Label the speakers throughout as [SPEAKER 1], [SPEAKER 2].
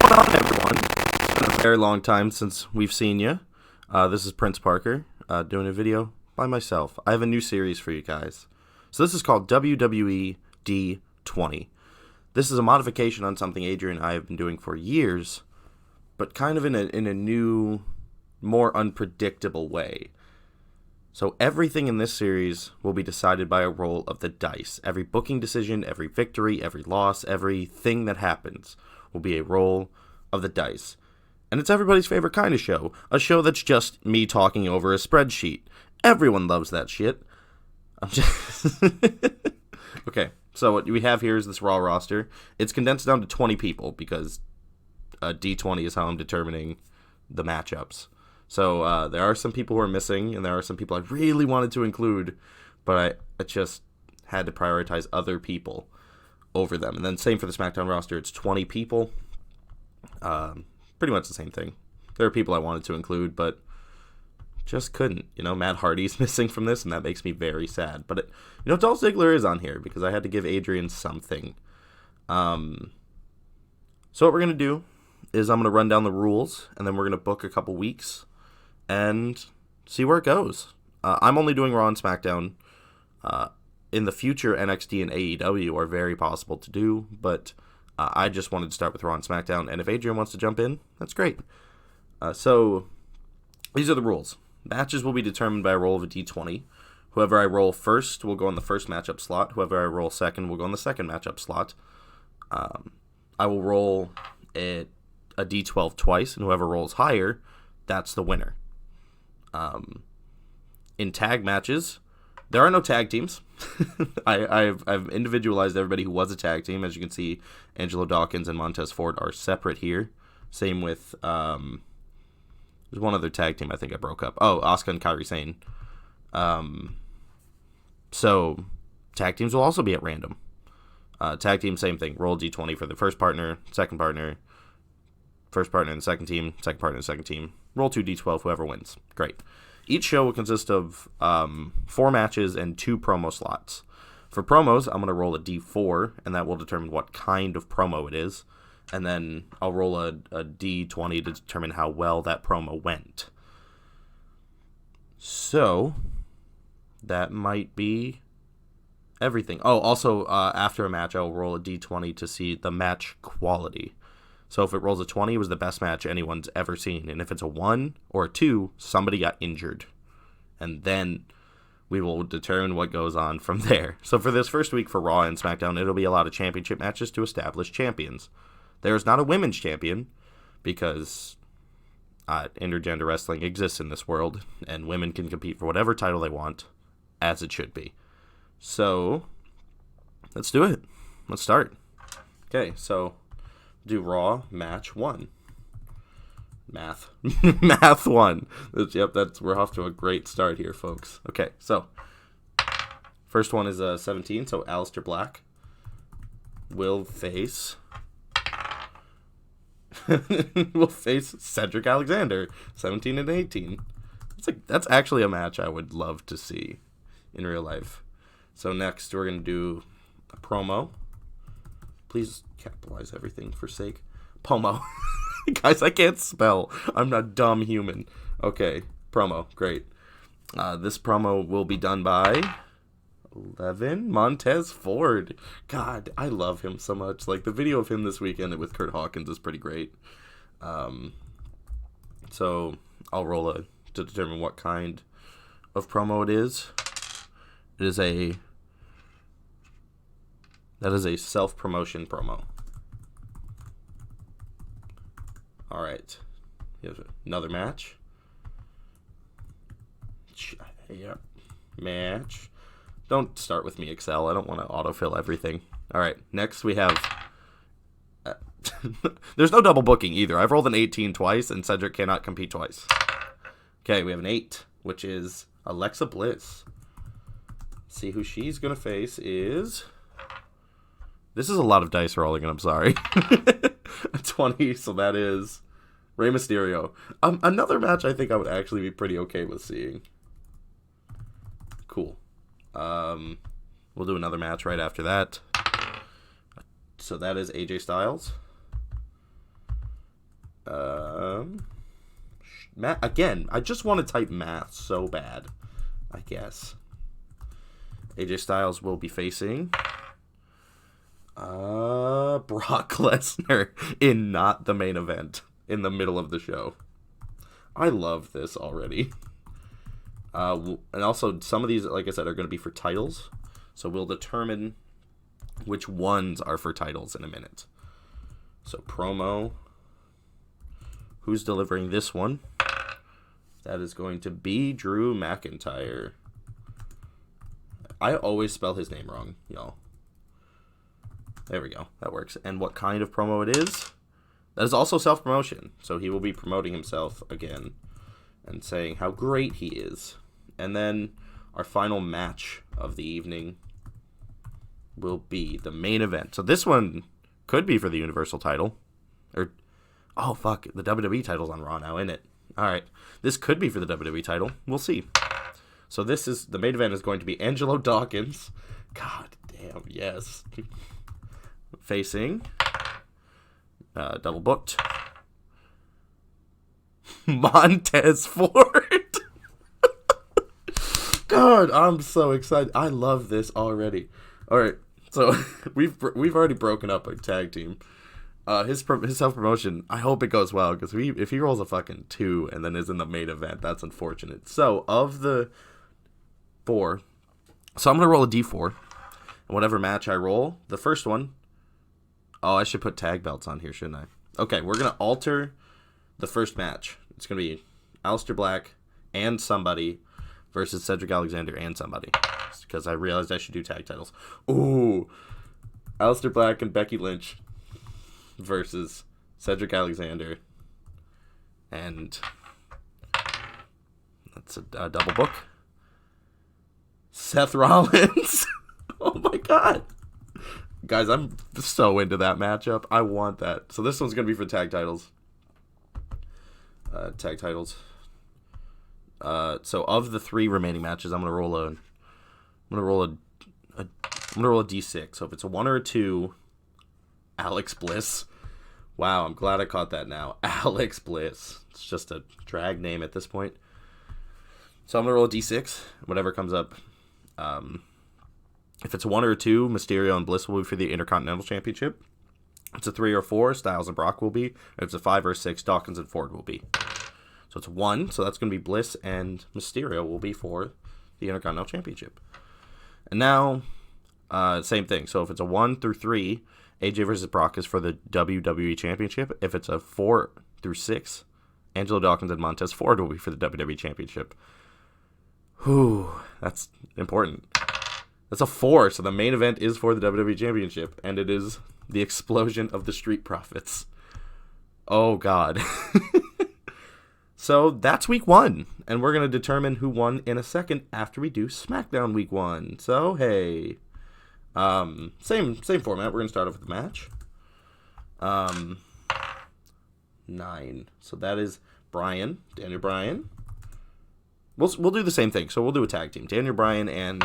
[SPEAKER 1] going on, everyone? It's been a very long time since we've seen you. This is Prince Parker, doing a video by myself. I have a new series for you guys. So this is called WWE D20. This is a modification on something Adrian and I have been doing for years, but kind of in a new, more unpredictable way. So everything in this series will be decided by a roll of the dice. Every booking decision, every victory, every loss, everything that happens will be a roll of the dice. And it's everybody's favorite kind of show. A show that's just me talking over a spreadsheet. Everyone loves that shit. I'm just... Okay, so what we have here is this Raw roster. It's condensed down to 20 people because D20 is how I'm determining the matchups. So there are some people who are missing, and there are some people I really wanted to include, but I just had to prioritize other people over them. And then same for the SmackDown roster. It's 20 people. Pretty much the same thing. There are people I wanted to include, but just couldn't. You know, Matt Hardy's missing from this, and that makes me very sad. But, Dolph Ziggler is on here because I had to give Adrian something. So what we're going to do is I'm going to run down the rules, and then we're going to book a couple weeks and see where it goes. I'm only doing Raw and SmackDown. In the future, NXT and AEW are very possible to do, but I just wanted to start with Raw and SmackDown, and if Adrian wants to jump in, that's great. So, these are the rules. Matches will be determined by a roll of a D20. Whoever I roll first will go in the first matchup slot. Whoever I roll second will go in the second matchup slot. I will roll a D12 twice, and whoever rolls higher, that's the winner. In tag matches, there are no tag teams. I've individualized everybody who was a tag team. As you can see, Angelo Dawkins and Montez Ford are separate here. Same with, there's one other tag team I think I broke up. Oh, Asuka and Kairi Sane. So, tag teams will also be at random. Tag team, same thing. Roll D20 for the first partner, second partner, first partner in the second team, second partner in the second team. Roll 2 D12, whoever wins. Great. Each show will consist of 4 matches and 2 promo slots. For promos, I'm going to roll a D4, and that will determine what kind of promo it is. And then I'll roll a D20 to determine how well that promo went. So, that might be everything. Oh, also, after a match, I'll roll a D20 to see the match quality. So if it rolls a 20, it was the best match anyone's ever seen. And if it's a 1 or a 2, somebody got injured. And then we will determine what goes on from there. So for this first week for Raw and SmackDown, it'll be a lot of championship matches to establish champions. There's not a women's champion because intergender wrestling exists in this world. And women can compete for whatever title they want, as it should be. So let's do it. Let's start. Okay, so... do Raw match 1. Math 1. Yep, we're off to a great start here, folks. Okay, so first one is 17. So Aleister Black will face Cedric Alexander, 17 and 18. That's actually a match I would love to see in real life. So next we're gonna do a promo. Please capitalize everything for sake. Pomo. Guys, I can't spell. I'm not a dumb human. Okay, promo. Great. This promo will be done by 11 Montez Ford. God, I love him so much. Like, the video of him this weekend with Kurt Hawkins is pretty great. So, I'll roll to determine what kind of promo it is. That is a self-promotion promo. Alright. Here's another match. Yep. Match. Don't start with me, Excel. I don't want to autofill everything. Alright. Next we have... there's no double booking either. I've rolled an 18 twice, and Cedric cannot compete twice. Okay, we have an 8, which is Alexa Bliss. See who she's going to face is... This is a lot of dice rolling, and I'm sorry. 20, so that is Rey Mysterio. Another match I think I would actually be pretty okay with seeing. Cool. We'll do another match right after that. So that is AJ Styles Again, I just want to type math so bad, I guess. AJ Styles will be facing Brock Lesnar in not the main event in the middle of the show. I love this already. And also, some of these, like I said, are going to be for titles. So we'll determine which ones are for titles in a minute. So promo. Who's delivering this one? That is going to be Drew McIntyre. I always spell his name wrong, y'all. There we go. That works. And what kind of promo it is? That is also self-promotion. So he will be promoting himself again and saying how great he is. And then our final match of the evening will be the main event. So this one could be for the Universal title. Oh, fuck. The WWE title's on Raw now, isn't it? All right. This could be for the WWE title. We'll see. So the main event is going to be Angelo Dawkins. God damn, yes. Facing double booked Montez Ford. God, I'm so excited. I love this already. All right. So we've already broken up a tag team. His self-promotion, I hope it goes well, because if he rolls a fucking 2 and then is in the main event, that's unfortunate. So, of the 4, so I'm going to roll a D4, and whatever match I roll, the first one, I should put tag belts on here, shouldn't I? Okay, we're going to alter the first match. It's going to be Aleister Black and somebody versus Cedric Alexander and somebody, because I realized I should do tag titles. Ooh, Aleister Black and Becky Lynch versus Cedric Alexander, and that's a double book. Seth Rollins. Oh my god, guys, I'm so into that matchup. I want that. So this one's gonna be for tag titles. So of the 3 remaining matches, I'm gonna roll a D6. So if it's a 1 or a 2, Alex Bliss. Wow, I'm glad I caught that now. Alex Bliss. It's just a drag name at this point. So I'm going to roll a D6, whatever comes up. If it's a 1 or a 2, Mysterio and Bliss will be for the Intercontinental Championship. If it's a 3 or 4, Styles and Brock will be. If it's a 5 or a 6, Dawkins and Ford will be. So it's 1, so that's going to be Bliss and Mysterio will be for the Intercontinental Championship. And now, same thing. So if it's a 1 through 3, AJ versus Brock is for the WWE Championship. If it's a 4 through 6, Angelo Dawkins and Montez Ford will be for the WWE Championship. Whew, that's important. That's a 4, so the main event is for the WWE Championship, and it is the explosion of the Street Profits. Oh, God. So that's week 1, and we're going to determine who won in a second after we do SmackDown week 1. So, hey... same format. We're gonna start off with the match. 9. So that is Daniel Bryan. We'll do the same thing. So we'll do a tag team. Daniel Bryan and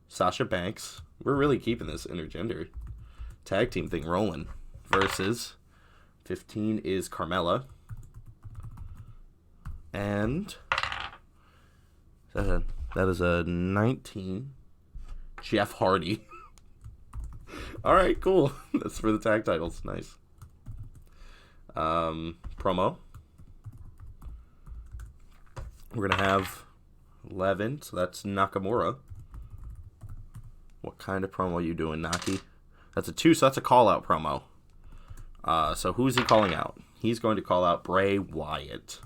[SPEAKER 1] Sasha Banks. We're really keeping this intergender tag team thing rolling. Versus 15 is Carmella. And that is a 19. Jeff Hardy. All right, cool. That's for the tag titles. Nice. Promo. We're going to have 11, so that's Nakamura. What kind of promo are you doing, Naki? That's a 2, so that's a call-out promo. So who's he calling out? He's going to call out Bray Wyatt.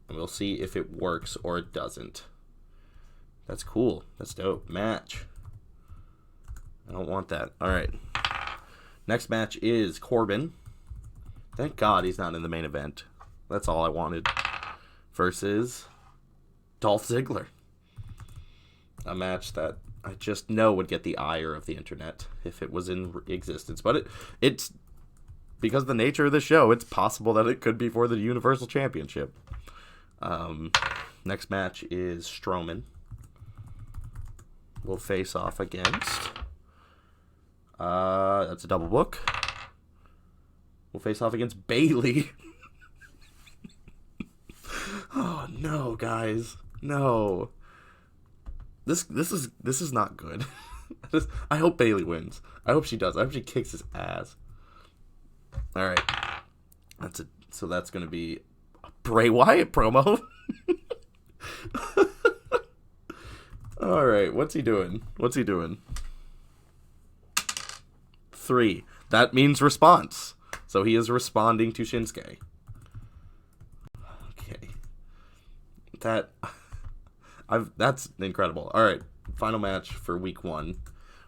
[SPEAKER 1] And we'll see if it works or it doesn't. That's cool. That's dope. Match. I don't want that. All right. Next match is Corbin. Thank God he's not in the main event. That's all I wanted. Versus Dolph Ziggler. A match that I just know would get the ire of the internet if it was in existence. But it's because of the nature of the show, it's possible that it could be for the Universal Championship. Next match is Strowman. Will face off against. That's a double book. will face off against Bailey. Oh no, guys, no. This is not good. I hope Bailey wins. I hope she does. I hope she kicks his ass. All right, that's it. So that's gonna be a Bray Wyatt promo. All right, what's he doing? 3. That means response. So he is responding to Shinsuke. Okay. That's incredible. All right, final match for week 1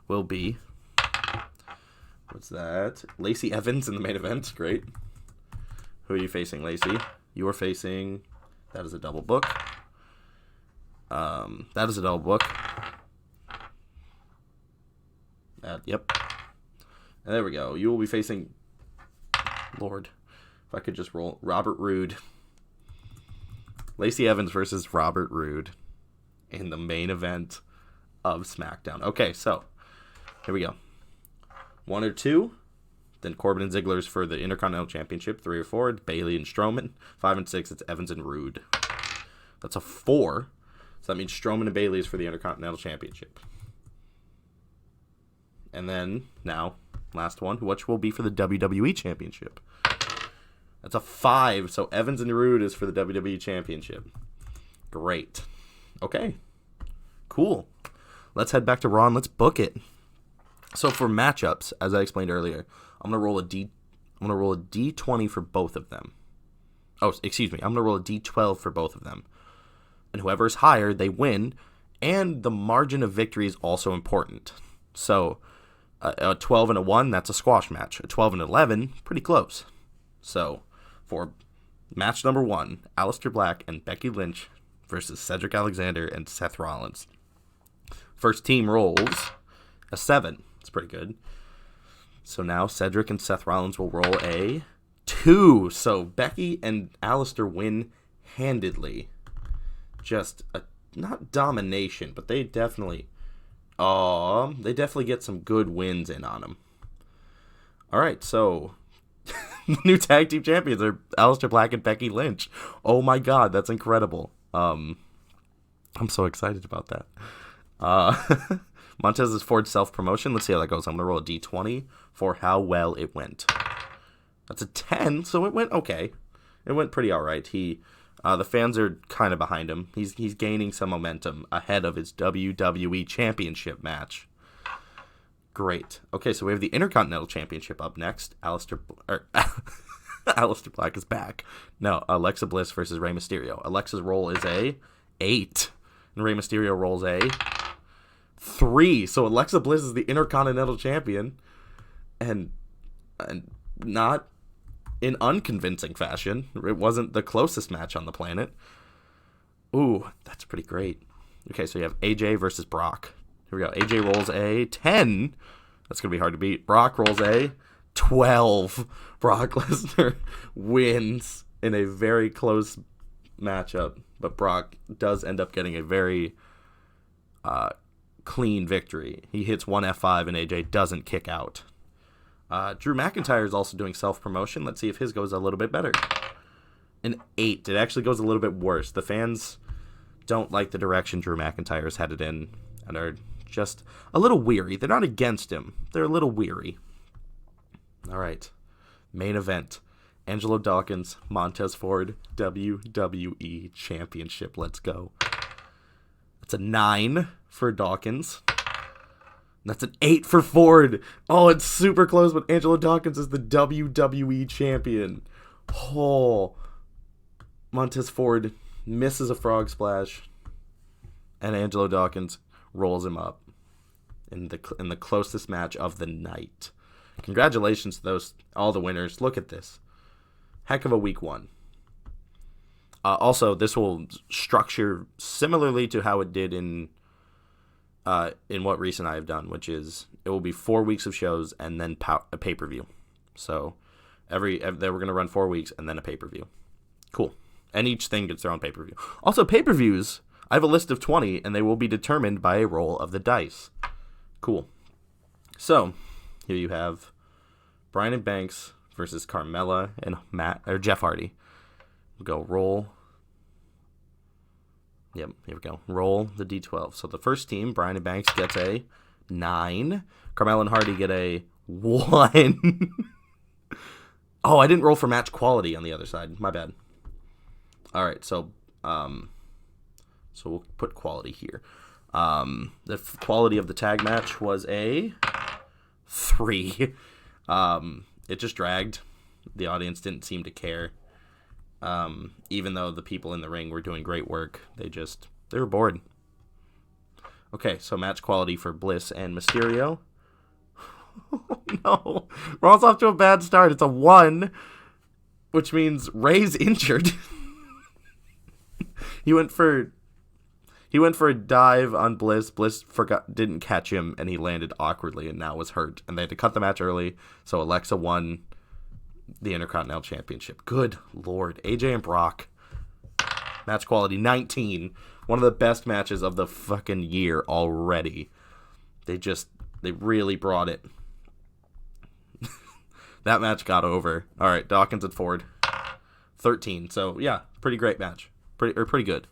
[SPEAKER 1] will be, what's that? Lacey Evans in the main event. Great. Who are you facing, Lacey? You are facing, that is a double book. That is a double book. Yep. And there we go. You will be facing, Lord, if I could just roll, Robert Roode. Lacey Evans versus Robert Roode in the main event of SmackDown. Okay, so here we go. 1 or 2. Then Corbin and Ziggler's for the Intercontinental Championship. 3 or 4, it's Bailey and Strowman. 5 and 6, it's Evans and Roode. That's a 4. So that means Strowman and Bailey is for the Intercontinental Championship. And then, now, last one, which will be for the WWE Championship. That's a 5, so Evans and Roode is for the WWE Championship. Great. Okay. Cool. Let's head back to Raw and let's book it. So for matchups, as I explained earlier, I'm gonna roll a D20 for both of them. Oh, excuse me. I'm gonna roll a D12 for both of them. And whoever is higher, they win. And the margin of victory is also important. So a 12 and a 1, that's a squash match. A 12 and 11, pretty close. So for match number 1, Aleister Black and Becky Lynch versus Cedric Alexander and Seth Rollins. First team rolls a 7. It's pretty good. So now Cedric and Seth Rollins will roll a 2. So Becky and Aleister win handedly. Just a, not domination, but they definitely get some good wins in on them. All right, so the new tag team champions are Aleister Black and Becky Lynch. Oh my God, that's incredible. I'm so excited about that. Montez's Ford self-promotion. Let's see how that goes. I'm going to roll a D20 for how well it went. That's a 10, so it went okay. It went pretty all right. The fans are kind of behind him. He's gaining some momentum ahead of his WWE Championship match. Great. Okay, so we have the Intercontinental Championship up next. Aleister Black is back. No, Alexa Bliss versus Rey Mysterio. Alexa's roll is a 8, and Rey Mysterio rolls a 3. So Alexa Bliss is the Intercontinental Champion, and not in unconvincing fashion. It wasn't the closest match on the planet. Ooh, that's pretty great. Okay, so you have AJ versus Brock. Here we go. AJ rolls a 10. That's going to be hard to beat. Brock rolls a 12. Brock Lesnar wins in a very close matchup, but Brock does end up getting a very clean victory. He hits one F5 and AJ doesn't kick out. Drew McIntyre is also doing self-promotion. Let's see if his goes a little bit better. An 8. It actually goes a little bit worse. The fans don't like the direction Drew McIntyre is headed in and are just a little weary. They're not against him. They're a little weary. All right. Main event. Angelo Dawkins, Montez Ford, WWE Championship. Let's go. That's a 9 for Dawkins. That's an 8 for Ford. Oh, it's super close, but Angelo Dawkins is the WWE Champion. Oh. Montez Ford misses a frog splash, and Angelo Dawkins rolls him up in the closest match of the night. Congratulations to all the winners. Look at this. Heck of a week 1. Also, this will structure similarly to how it did in what Reese and I have done, which is it will be 4 weeks of shows and then a pay-per-view. So we're going to run 4 weeks and then a pay-per-view. Cool. And each thing gets their own pay-per-view. Also, pay-per-views, I have a list of 20, and they will be determined by a roll of the dice. Cool. So, here you have Bryan and Banks versus Carmella and Jeff Hardy. We'll go roll. Yep, here we go. Roll the D12. So the first team, Bryan and Banks, gets a 9. Carmella and Hardy get a 1. Oh, I didn't roll for match quality on the other side. My bad. All right, so we'll put quality here. The quality of the tag match was a 3. It just dragged. The audience didn't seem to care. Even though the people in the ring were doing great work, they were bored. Okay, so match quality for Bliss and Mysterio. Oh, no. Raw's off to a bad start. It's a 1, which means Ray's injured. He went for a dive on Bliss. Bliss didn't catch him, and he landed awkwardly and now was hurt. And they had to cut the match early, so Alexa won the Intercontinental Championship. Good Lord. AJ and Brock. Match quality 19. One of the best matches of the fucking year already. They really brought it. That match got over. All right, Dawkins and Ford. 13. So, yeah, pretty great match. Pretty good.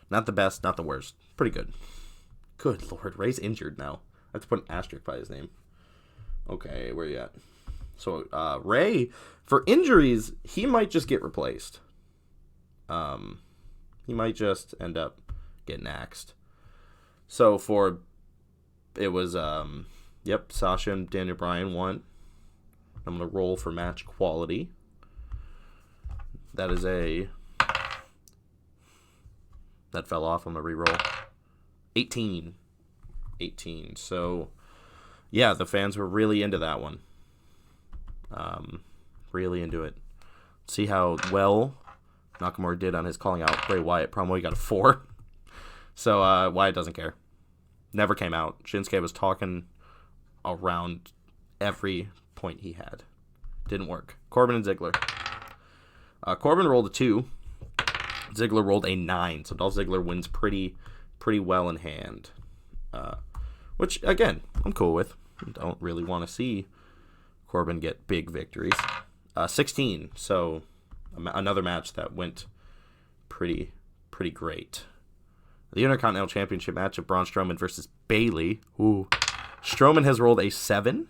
[SPEAKER 1] Not the best, not the worst. Pretty good. Good Lord, Ray's injured now. I have to put an asterisk by his name. Okay, where you at? So, Ray, for injuries, he might just get replaced. He might just end up getting axed. So, it was, Sasha and Daniel Bryan won. I'm going to roll for match quality. That fell off. I'm going to re-roll. 18. So, yeah, the fans were really into that one. Really into it. See how well Nakamura did on his calling out Bray Wyatt promo. He got a 4. So, Wyatt doesn't care. Never came out. Shinsuke was talking around every point he had. Didn't work. Corbin and Ziggler. Corbin rolled a 2. Ziggler rolled a 9. So Dolph Ziggler wins pretty well in hand. Which, again, I'm cool with. Don't really want to see Corbin get big victories. 16. So another match that went pretty great. The Intercontinental Championship match of Braun Strowman versus Bayley. Ooh. Strowman has rolled a 7.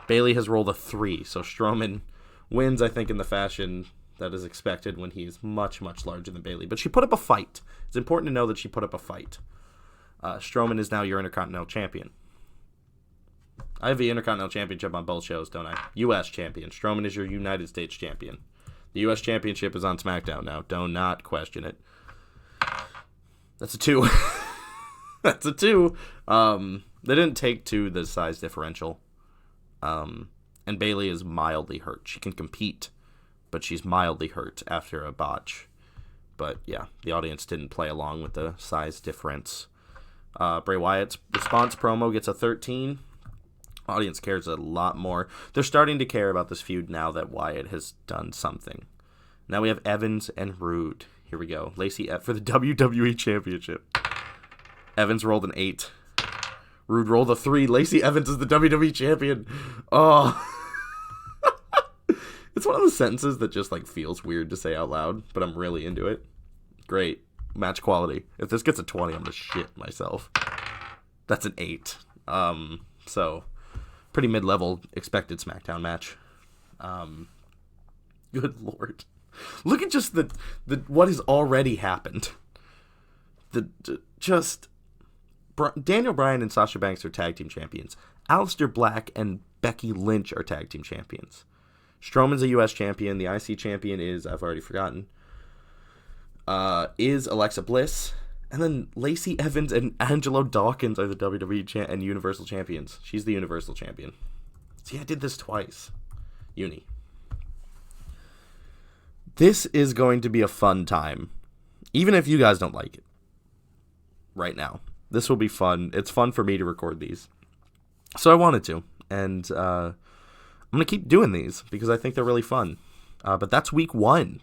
[SPEAKER 1] Bayley has rolled a 3. So Strowman wins, I think, in the fashion that is expected when he's much, much larger than Bayley. But she put up a fight. It's important to know that she put up a fight. Strowman is now your Intercontinental Champion. I have the Intercontinental Championship on both shows, don't I? U.S. Champion. Strowman is your United States Champion. The U.S. Championship is on SmackDown now. Do not question it. That's a 2. That's a 2. They didn't take 2 the size differential. And Bayley is mildly hurt. She can compete, but she's mildly hurt after a botch. But yeah, the audience didn't play along with the size difference. Bray Wyatt's response promo gets a 13. Audience cares a lot more. They're starting to care about this feud now that Wyatt has done something. Now we have Evans and Rude. Here we go. Lacey for the WWE Championship. Evans rolled an 8. Rude rolled a 3. Lacey Evans is the WWE Champion. Oh. It's one of the sentences that just feels weird to say out loud, but I'm really into it. Great. Match quality. If this gets a 20, I'm going to shit myself. That's an 8. So, pretty mid-level expected SmackDown match. Good Lord. Look at just the what has already happened. Daniel Bryan and Sasha Banks are tag team champions. Aleister Black and Becky Lynch are tag team champions. Strowman's a U.S. champion. The IC champion is, I've already forgotten, is Alexa Bliss. And then Lacey Evans and Angelo Dawkins are the WWE and Universal champions. She's the Universal champion. See, I did this twice. Uni. This is going to be a fun time. Even if you guys don't like it. Right now. This will be fun. It's fun for me to record these. So I wanted to. And I'm going to keep doing these because I think they're really fun. But that's week 1.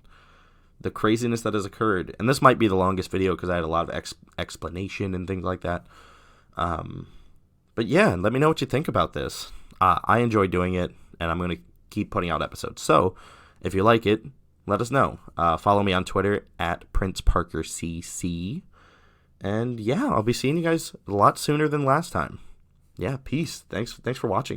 [SPEAKER 1] The craziness that has occurred. And this might be the longest video because I had a lot of explanation and things like that. But yeah, let me know what you think about this. I enjoy doing it. And I'm going to keep putting out episodes. So if you like it, let us know. Follow me on Twitter at PrinceParkerCC. And yeah, I'll be seeing you guys a lot sooner than last time. Yeah, peace. Thanks for watching, guys.